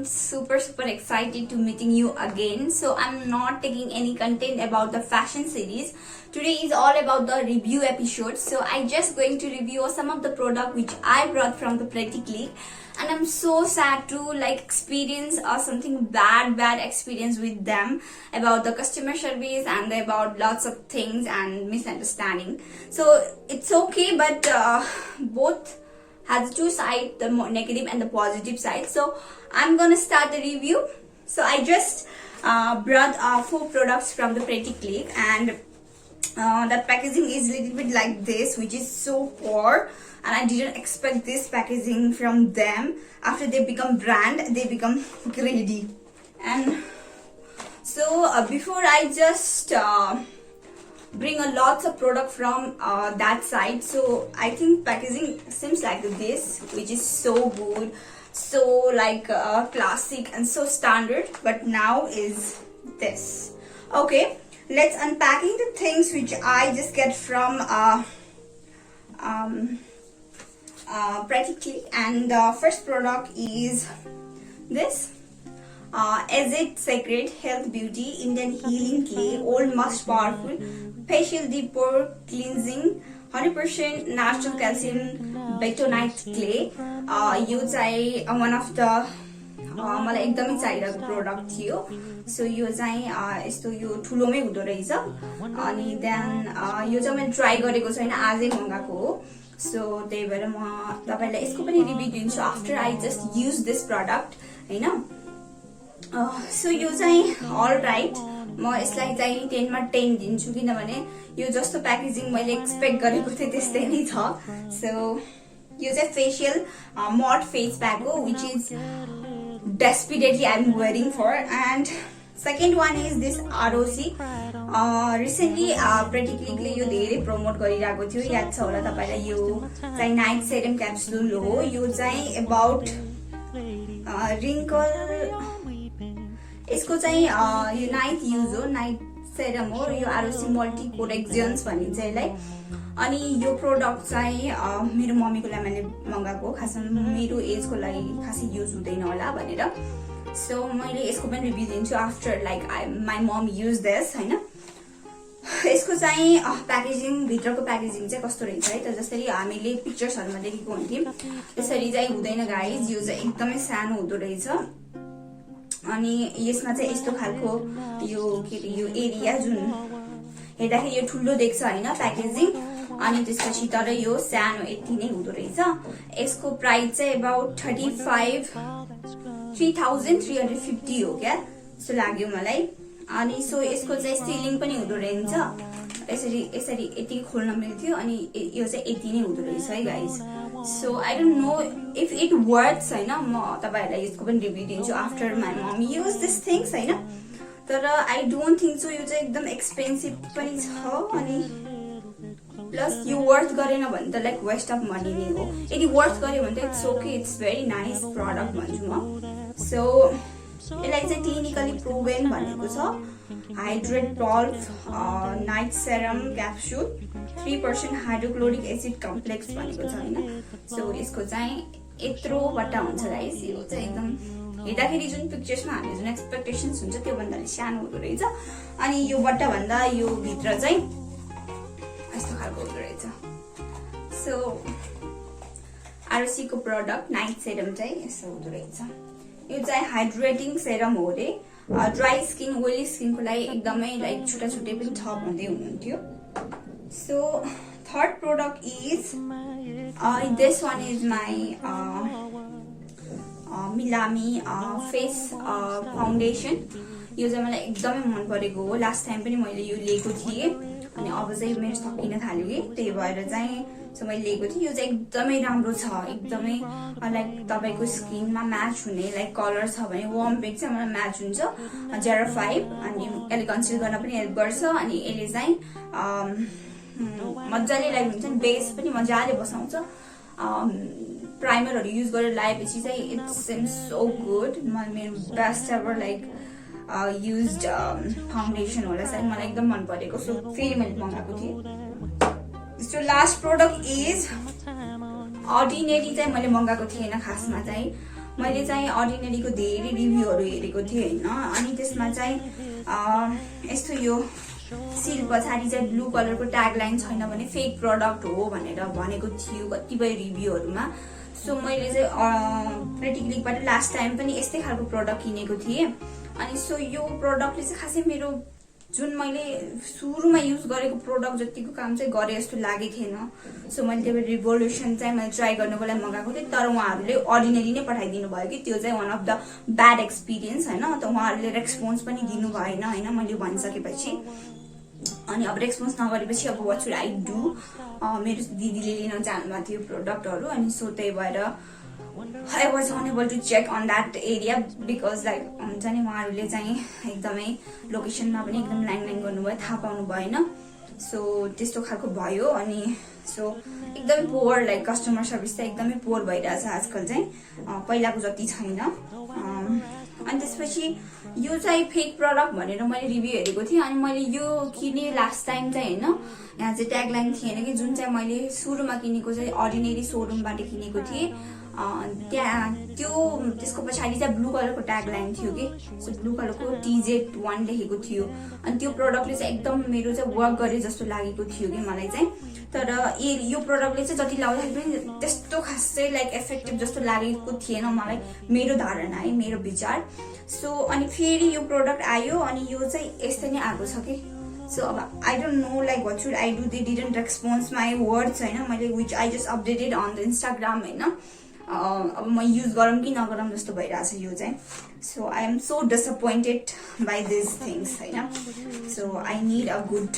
I'm super excited to meeting you again. So I'm not taking any content about the fashion series. Today is all about the review episode. So I just going to review some of the product which I brought from the Pretty, and I'm so sad to experience something bad experience with them about the customer service and about lots of things and misunderstanding. So it's okay, but both has two sides, the negative and the positive side. So I'm gonna start the review. So I just brought 4 products from the Pretty, and that packaging is a little bit like this, which is so poor, and I didn't expect this packaging from them. After they become brand, they become greedy. And so before I just bring a lots of product from that side, so I think packaging seems like this, which is so good, so classic and so standard, but now is this. Okay, let's unpacking the things which I just get from Pretty. And the first product is this Azetec Health Beauty Indian Healing Clay Old Most Powerful Facial Deep Pore Cleansing 100% Natural Calcium Bentonite Clay. यो चाहिँ one of the मलाई एकदमै चाहिरहेको product थियो. So यो चाहिँ यस्तो यो ठुलोमै हुँदो रहेछ. अनि देन यो चाहिँ मैले ट्राई गरेको छैन, आजै मगाएको हो. सो त्यही भएर म तपाईलाई यसको पनि रिभ्यू दिन्छु after I just use this product हैन. सो यो चाहिँ अल राइट, म यसलाई चाहिँ 10 मा 10 दिन्छु, किनभने यो जस्तो प्याकेजिङ मैले एक्सपेक्ट गरेको थिएँ त्यस्तै नै छ. सो यो चाहिँ फेशियल मड फेस प्याक हो, which is desperately I'm waiting for. And second one is this ROC. Recently Pretty ले यो धेरै प्रमोट गरिरहेको थियो, याद छ होला तपाईलाई. यो चाहिँ नाइट सेरम क्याप्सुल हो. यो चाहिँ अबाउट रिंकल, यसको चाहिँ यो नाइट युज हो, नाइट सेरम हो. यो ROC मल्टी कोरेक्जन्स भनिन्छ यसलाई. अनि यो प्रोडक्ट चाहिँ मेरो मम्मीको लागि मैले मगाएको, खासमा मेरो एजको लागि खासै युज हुँदैन होला भनेर. सो मैले यसको पनि रिभ्यू दिन्छु after my mom use this हैन. यसको चाहिँ प्याकेजिङ, भित्रको प्याकेजिङ चाहिँ कस्तो रहेछ है त, जसरी हामीले पिक्चर्सहरुमा देखेको हुन्थ्यौं त्यसरी चाहिँ हुँदैन गाइज. यो चाहिँ एकदमै सानो हुँदो रहेछ. अनि यसमा चाहिँ यस्तो खालको यो के रे यो एरिया जुन हेर्दाखेरि यो ठुलो देख्छ हैन प्याकेजिङ, अनि त्यसपछि तर यो सानो यति नै हुँदो रहेछ. यसको प्राइस चाहिँ अबाउट 3350 हो क्या जस्तो लाग्यो मलाई. अनि सो यसको चाहिँ सिलिङ पनि हुँदो रहेछ, यसरी यसरी यति खोल्न मिल्थ्यो, अनि यो चाहिँ यति नै हुँदो रहेछ है guys. So I don't know if it works हैन. म तपाईहरुलाई यसको पनि रिभ्यू दिन्छु after my mom use this things हैन. तर आई डोन्ट थिंक सो यो चाहिँ एकदम एक्सपेन्सिभ पनि छ. अनि प्लस यो वर्थ गरेन भने त वेस्ट अफ मनी नै हो. यदि वर्थ गर्यो भने त it's okay, it's very nice product भन्छु म. सो यसलाई चाहिँ क्लिनिकली प्रुभेन भनेको छ. Hydrate 12 night serum capsule 3% hydrochloric acid complex भनेको छ हैन. सो यसको चाहिँ यत्रो बट्टा हुन्छ गाइस. यो चाहिँ एकदम हेर्दाखेरि जुन पिक्चर्समा हामीले जुन एक्सपेक्टेसन्स हुन्छ त्यो भन्दा सानो हुँदो रहेछ. अनि यो बट्टा भन्दा यो भित्र चाहिँ यस्तो खालको हुँदो रहेछ. सो ROC को प्रोडक्ट नाइट सेरम चाहिँ यस्तो हुँदो रहेछ. यो चाहिँ हाइड्रेटिङ सेरम हो रे. ड्राई स्किन, ओइली स्किनको लागि एकदमै छुट्टा छुट्टै पनि छ भन्दै हुनुहुन्थ्यो. So third product is this one is my Milani face foundation. यो चाहिँ मलाई एकदमै मन परेको हो. लास्ट टाइम पनि मैले यो लिएको थिएँ, अनि अब चाहिँ मेरो सकिन थाल्यो कि त्यही भएर चाहिँ सो मैले लिएको थिएँ. यो चाहिँ एकदमै राम्रो छ, एकदमै तपाईको स्किनमा म्याच हुने कलर छ भने वार्म बेक चाहिँ मलाई म्याच हुन्छ 05. अनि यसले कन्सिल गर्न पनि हेल्प गर्छ. अनि यसले चाहिँ मजाले हुन्छ नि, बेस पनि मजाले बसाउँछ. प्राइमरहरू युज गरेर लगाएपछि चाहिँ इट्स सिम्स सो गुड. मेरो बेस्ट एभर युज्ड फाउन्डेसन होला सायद, मलाई एकदम मन परेको. सो फेरि मैले मगाएको थिएँ. So last product is ordinary चाहिँ मैले मगाएको थिएन खासमा चाहिँ. मैले चाहिँ अर्डिनरीको धेरै रिभ्यूहरू हेरेको थिएँ हैन। अनि त्यसमा चाहिँ यस्तो यो सिल पछाडि चाहिँ ब्लू कलरको ट्याग लाइन छैन भने फेक प्रडक्ट हो भनेर भनेको थियो कतिपय रिभ्यूहरूमा। सो मैले चाहिँ प्रेटी क्लिकबाट लास्ट टाइम पनि यस्तै खालको प्रडक्ट किनेको थिएँ। अनि सो यो प्रडक्टले चाहिँ खासै मेरो जुन मैले सुरुमा युज गरेको प्रडक्ट जतिको काम चाहिँ गरे जस्तो लागेको थिएन। सो मैले त्यो रिभोल्युसन चाहिँ मैले ट्राई गर्नको लागि मगाएको थिएँ, तर उहाँहरूले अर्डिनरी नै पठाइदिनु भयो कि त्यो चाहिँ one of the bad experience हैन। त उहाँहरूले रेस्पोन्स पनि दिनु भएन हैन मैले भनिसकेपछि। अनि अब रेस्पोन्स नगरेपछि अब वाट सुड आई डु, मेरो दिदीले लिन जानुभएको थियो प्रोडक्टहरू। अनि सो त्यही भएर I was unable to check on that area because like हुन्छ नि उहाँहरूले चाहिँ एकदमै लोकेसनमा पनि एकदम लाइन गर्नुभयो, थाहा पाउनु भएन। सो त्यस्तो खालको भयो। अनि सो एकदमै पोवर लाइक कस्टमर सर्भिस चाहिँ एकदमै पोवर भइरहेछ आजकल चाहिँ, पहिलाको जति छैन। अनि त्यसपछि यो चाहिँ फेक प्रडक्ट भनेर मैले रिभ्यू हेरेको थिएँ। अनि मैले यो किने लास्ट टाइम चाहिँ हैन, यहाँ चाहिँ ट्याग लाइन थिएन कि जुन चाहिँ मैले सुरुमा किनेको चाहिँ अर्डिनरी सोरुमबाट किनेको थिएँ। त्यहाँ त्यसको पछाडि चाहिँ ब्लू कलरको ट्याग लाइन थियो कि, सो ब्लू कलरको TZ1 लेखेको थियो। अनि त्यो प्रडक्टले चाहिँ एकदम मेरो चाहिँ वर्क गरे जस्तो लागेको थियो कि मलाई चाहिँ। तर यो प्रडक्टले चाहिँ जति लाउँदाखेरि पनि त्यस्तो खासै लाइक इफेक्टिभ जस्तो लागेको थिएन मलाई, मेरो धारणा है, मेरो विचार। सो अनि फेरि यो प्रडक्ट आयो अनि यो चाहिँ यस्तै नै आएको छ कि। सो अब I don't know like what should I do, they didn't response my words हैन, मैले which I just updated on the Instagram हैन। अब म युज गरौँ कि नगरौँ जस्तो भइरहेछ यो चाहिँ। So I am so disappointed by this things हैन। So I need a good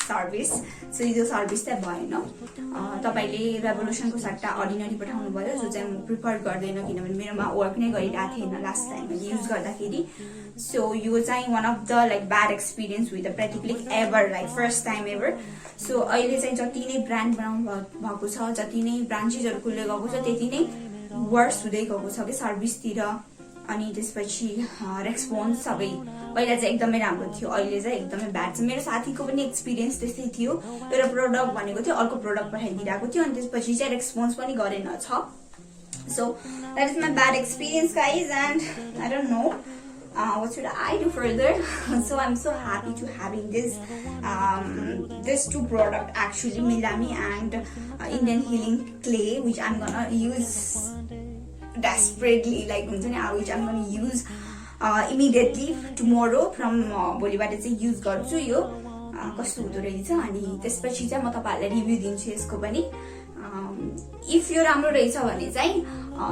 service. So यो सर्भिस चाहिँ भएन। तपाईँले रेभोल्युसनको सट्टा अर्डिनरी पठाउनु भयो, जो चाहिँ म प्रिफर गर्दैन किनभने मेरोमा वर्क नै गरिरहेको थिएन लास्ट टाइम मैले युज गर्दाखेरि। सो यो चाहिँ one of the like bad experience with the pretty click ever, like first time ever. So अहिले चाहिँ जति नै ब्रान्ड बनाउनु भएको छ, जति नै ब्रान्चेसहरू खुल्दै गएको छ, त्यति नै वर्स हुँदै गएको छ कि सर्भिसतिर। अनि त्यसपछि रेस्पोन्स सबै पहिला चाहिँ एकदमै राम्रो थियो, अहिले चाहिँ एकदमै ब्याड छ। मेरो साथीको पनि एक्सपिरियन्स त्यस्तै थियो, एउटा प्रोडक्ट भनेको थियो अर्को प्रोडक्ट पठाइदिरहेको थियो अनि त्यसपछि चाहिँ रेस्पोन्स पनि गरेन छ। So that is my bad experience guys and I don't no what should I do further. So I'm so happy to having this two product actually, milami and Indian healing clay, which I'm gonna use desperately, like which I'm gonna use immediately tomorrow from भोलिबाट चाहिँ use गर्छु यो कस्तो हुँदो रहेछ। अनि त्यसपछि चाहिँ म तपाईहरुलाई रिभ्यू दिन्छु यसको पनि। इफ यो राम्रो रहेछ भने चाहिँ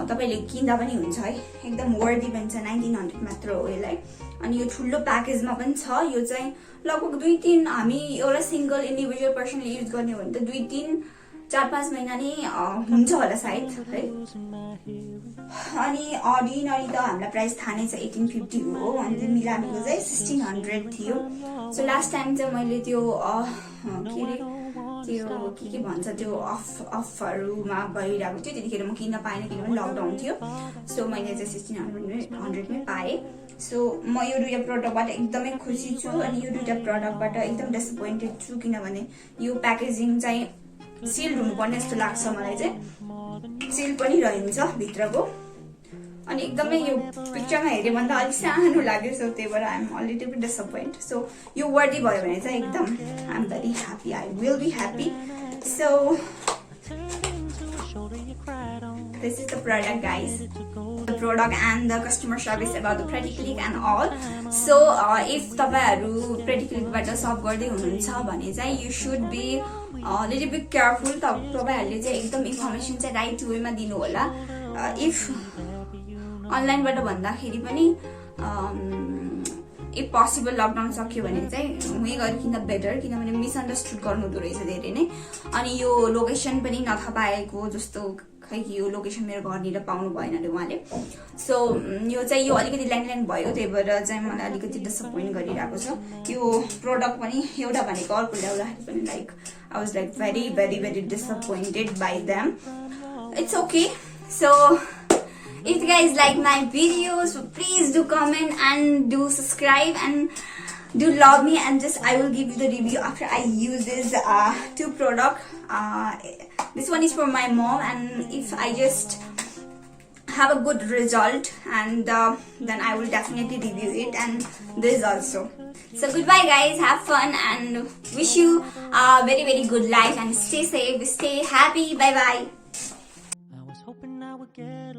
तपाईले किन्दा पनि हुन्छ है, एकदम वर्दी पनि छ। 1900 मात्र हो यसलाई। अनि यो ठुलो प्याकेजमा पनि छ। यो चाहिँ लगभग 2-3 हामी एउटा सिंगल इन्डिभिजुअल पर्सनले युज गर्ने हो भने त 2-3-4-5 महिना नै हुन्छ होला सायद है। अनि अर्डिनरी त हामीलाई प्राइस थाहा नै छ 1850 हो, अनि मिलामीको चाहिँ 1600 थियो। सो लास्ट टाइम चाहिँ मैले त्यो के भन्छ त्यो अफहरूमा भइरहेको थियो, त्यतिखेर म किन्न पाएन किनभने लकडाउन थियो। सो मैले चाहिँ 1600 मै पाएँ। सो म यो दुईटा प्रडक्टबाट एकदमै खुसी छु अनि यो दुईटा प्रडक्टबाट एकदम डिसअपोइन्टेड छु किनभने यो प्याकेजिङ चाहिँ सिल्ड हुनुपर्ने जस्तो लाग्छ मलाई चाहिँ। सिल पनि रहन्छ भित्रको अनि एकदमै यो पिक्चरमा हेर्यो भन्दा अलिक सानो लाग्यो। सो त्यही भएर I am a little bit disappoint. So यो वर्दी भयो भने चाहिँ एकदम I am very happy, I will be happy. So this is the product guys, the product and the customer service about the Pretty Click and all. So if तपाईहरु Pretty Click बाट शप गर्दै हुनुहुन्छ भने चाहिँ you should be little bit careful। तपाईहरुले चाहिँ एकदम इन्फर्मेसन चाहिँ राइट वेमा दिनु होला। इफ अनलाइनबाट भन्दाखेरि पनि इफ पोसिबल लकडाउन सक्यो भने चाहिँ उही गरी किन्दा बेटर किनभने मिसअन्डरस्टुड गर्नु हुँदो रहेछ धेरै नै। अनि यो लोकेसन पनि नथा पाएको जस्तो खै कि यो लोकेसन मेरो घरनिर पाउनु भएन अरे उहाँले। सो यो चाहिँ यो अलिकति ल्यान्डलाइन भयो, त्यही भएर चाहिँ मलाई अलिकति डिसअपोइन्ट गरिरहेको छ। यो प्रोडक्ट पनि एउटा भनेको अर्को ल्याउँदाखेरि पनि like I was like very very very disappointed by them. It's okay. So if you guys like my videos, please do comment and do subscribe and do love me, and just I will give you the review after I use this two product. This one is for my mom, and if I just have a good result, and then I will definitely review it, and this also. So goodbye guys, have fun and wish you a very very good life, and stay safe, stay happy. Bye bye. I was hoping I would get